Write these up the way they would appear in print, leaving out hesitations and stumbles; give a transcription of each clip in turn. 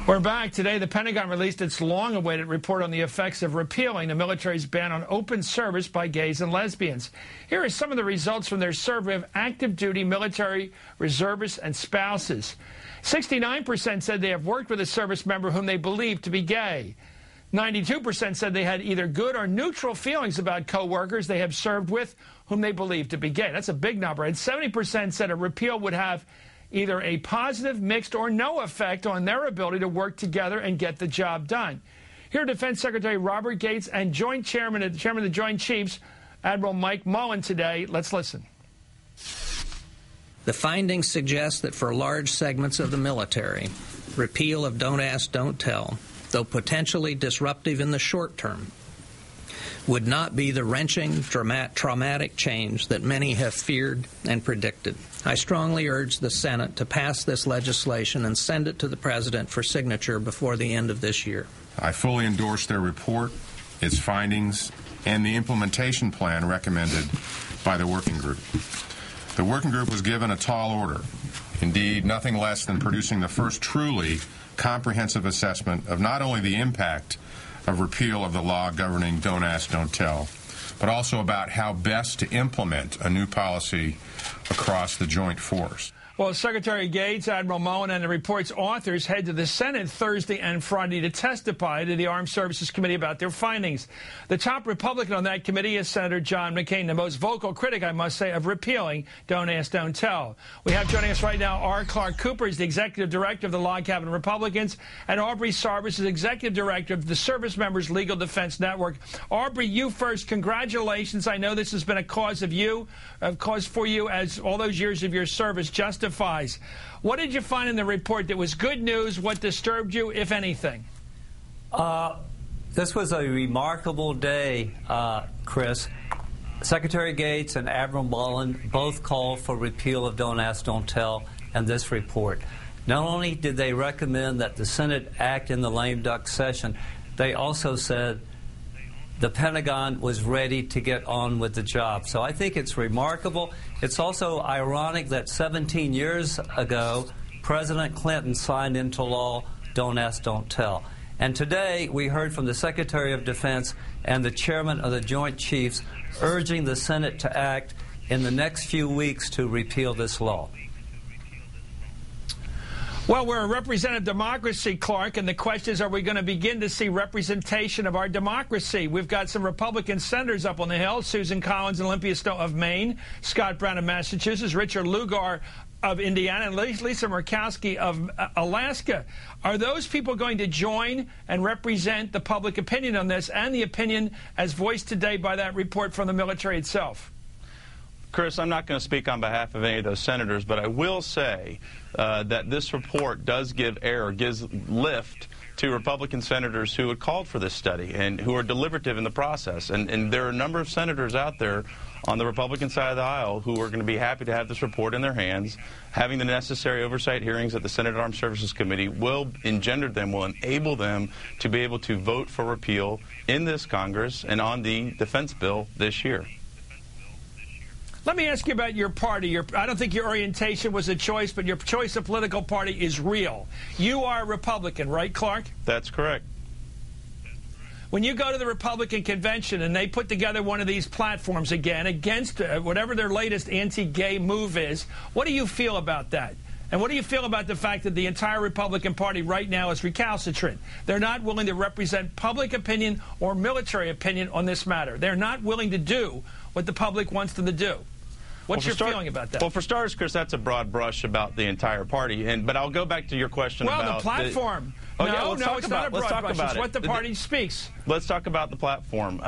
We're back. Today, the Pentagon released its long-awaited report on the effects of repealing the military's ban on open service by gays and lesbians. Here are some of the results from their survey of active-duty military reservists and spouses. 69% said they have worked with a service member whom they believe to be gay. 92% said they had either good or neutral feelings about co-workers they have served with whom they believe to be gay. That's a big number. And 70% said a repeal would have either a positive, mixed, or no effect on their ability to work together and get the job done. Here, Defense Secretary Robert Gates and Chairman of the Joint Chiefs, Admiral Mike Mullen, today. Let's listen. The findings suggest that for large segments of the military, repeal of Don't Ask, Don't Tell, though potentially disruptive in the short term, would not be the wrenching, traumatic change that many have feared and predicted. I strongly urge the Senate to pass this legislation and send it to the President for signature before the end of this year. I fully endorse their report, its findings, and the implementation plan recommended by the working group. The working group was given a tall order, indeed nothing less than producing the first truly comprehensive assessment of not only the impact of repeal of the law governing Don't Ask, Don't Tell, but also about how best to implement a new policy across the joint force. Well, Secretary Gates, Admiral Mullen, and the report's authors head to the Senate Thursday and Friday to testify to the Armed Services Committee about their findings. The top Republican on that committee is Senator John McCain, the most vocal critic, I must say, of repealing Don't Ask, Don't Tell. We have joining us right now R. Clark Cooper, is the Executive Director of the Log Cabin Republicans, and Aubrey Sarvis is Executive Director of the Service Members Legal Defense Network. Aubrey, you first. Congratulations. I know this has been a cause for you as all those years of your service justifies. What did you find in the report that was good news? What disturbed you, if anything? This was a remarkable day, Chris. Secretary Gates and Admiral Mullen both called for repeal of Don't Ask, Don't Tell in this report. Not only did they recommend that the Senate act in the lame duck session, they also said the Pentagon was ready to get on with the job. So I think it's remarkable. It's also ironic that 17 years ago, President Clinton signed into law Don't Ask, Don't Tell. And today we heard from the Secretary of Defense and the Chairman of the Joint Chiefs urging the Senate to act in the next few weeks to repeal this law. Well, we're a representative democracy, Clark, and the question is, are we going to begin to see representation of our democracy? We've got some Republican senators up on the Hill, Susan Collins and Olympia Snowe of Maine, Scott Brown of Massachusetts, Richard Lugar of Indiana, and Lisa Murkowski of Alaska. Are those people going to join and represent the public opinion on this and the opinion as voiced today by that report from the military itself? Chris, I'm not going to speak on behalf of any of those senators, but I will say that this report does gives lift to Republican senators who had called for this study and who are deliberative in the process. And there are a number of senators out there on the Republican side of the aisle who are going to be happy to have this report in their hands. Having the necessary oversight hearings at the Senate Armed Services Committee will enable them to be able to vote for repeal in this Congress and on the defense bill this year. Let me ask you about your party. I don't think your orientation was a choice, but your choice of political party is real. You are a Republican, right, Clark? That's correct. When you go to the Republican convention and they put together one of these platforms again against whatever their latest anti-gay move is, what do you feel about that? And what do you feel about the fact that the entire Republican Party right now is recalcitrant? They're not willing to represent public opinion or military opinion on this matter. They're not willing to do what the public wants them to do. What's your feeling about that? Well, for starters, Chris, that's a broad brush about the entire party. But I'll go back to your question about... Well, the platform. No, it's not a broad brush. It's what the party speaks. Let's talk about the platform.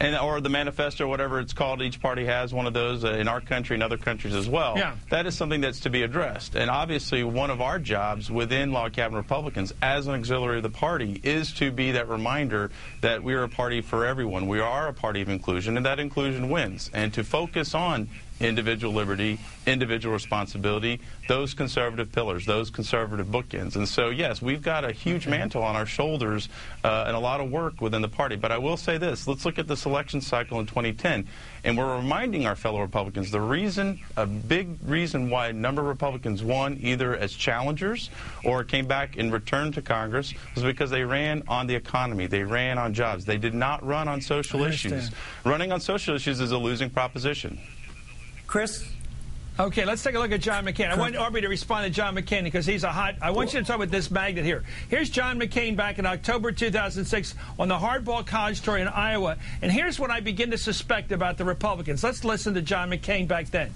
Or the manifesto, whatever it's called. Each party has one of those in our country and other countries as well. Yeah. That is something that's to be addressed. And obviously, one of our jobs within Log Cabin Republicans as an auxiliary of the party is to be that reminder that we are a party for everyone. We are a party of inclusion, and that inclusion wins. And to focus on individual liberty, individual responsibility, those conservative pillars, those conservative bookends. And so, yes, we've got a huge mantle on our shoulders and a lot of work within the party. But I will say this, let's look at this election cycle in 2010, and we're reminding our fellow Republicans a big reason why a number of Republicans won either as challengers or came back and returned to Congress was because they ran on the economy, they ran on jobs. They did not run on social issues. Running on social issues is a losing proposition. Chris? Okay, let's take a look at John McCain. I want Aubrey to respond to John McCain because he's a hot... I want you to talk about this magnet here. Here's John McCain back in October 2006 on the Hardball college tour in Iowa. And here's what I begin to suspect about the Republicans. Let's listen to John McCain back then.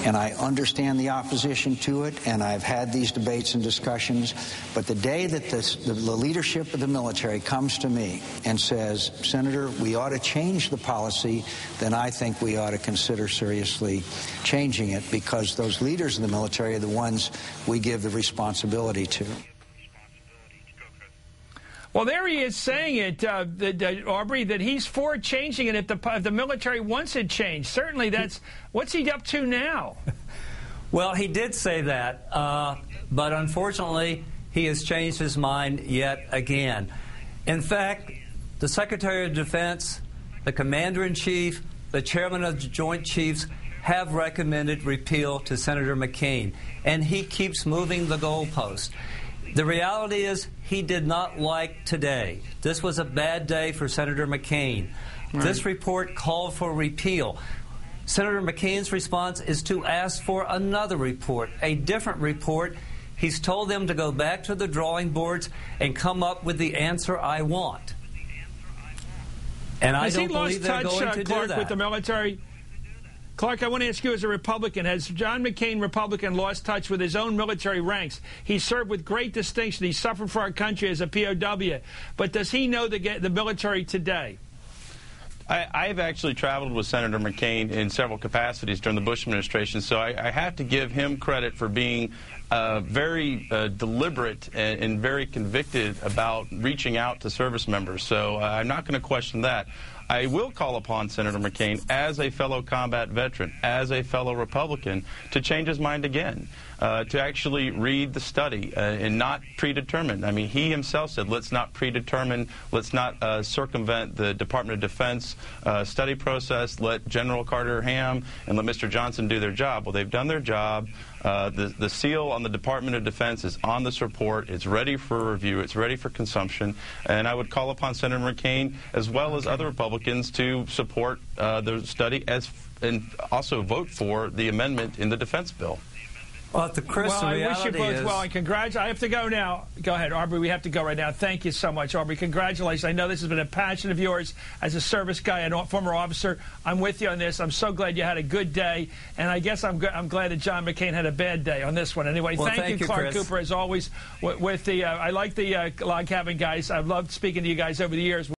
And I understand the opposition to it, and I've had these debates and discussions. But the day that the leadership of the military comes to me and says, Senator, we ought to change the policy, then I think we ought to consider seriously changing it, because those leaders in the military are the ones we give the responsibility to. Well, there he is saying it, Aubrey, that he's for changing it if the military wants it changed. Certainly, that's what's he up to now? Well, he did say that, but unfortunately, he has changed his mind yet again. In fact, the Secretary of Defense, the Commander-in-Chief, the Chairman of the Joint Chiefs have recommended repeal to Senator McCain, and he keeps moving the goalpost. The reality is he did not like today. This was a bad day for Senator McCain. Right. This report called for repeal. Senator McCain's response is to ask for another report, a different report. He's told them to go back to the drawing boards and come up with the answer I want. And I don't believe they're going to do that. With the military? Clark, I want to ask you as a Republican, has John McCain, Republican, lost touch with his own military ranks? He served with great distinction. He suffered for our country as a POW. But does he know the military today? I've actually traveled with Senator McCain in several capacities during the Bush administration, so I have to give him credit for being very deliberate and very convicted about reaching out to service members. So I'm not going to question that. I will call upon Senator McCain, as a fellow combat veteran, as a fellow Republican, to change his mind again, to actually read the study and not predetermine. I mean, he himself said, let's not predetermine, let's not circumvent the Department of Defense study process, let General Carter Ham and let Mr. Johnson do their job. Well, they've done their job. The seal on the Department of Defense is on this report. It's ready for review. It's ready for consumption. And I would call upon Senator McCain, as well as other Republicans, to support the study and also vote for the amendment in the defense bill. Well, I wish you both well, and congratulations. I have to go now. Go ahead, Aubrey. We have to go right now. Thank you so much, Aubrey. Congratulations. I know this has been a passion of yours as a service guy and a former officer. I'm with you on this. I'm so glad you had a good day, and I guess I'm glad that John McCain had a bad day on this one. Anyway, well, thank you, Clark Chris. Cooper, as always. With the I like the log cabin guys. I've loved speaking to you guys over the years.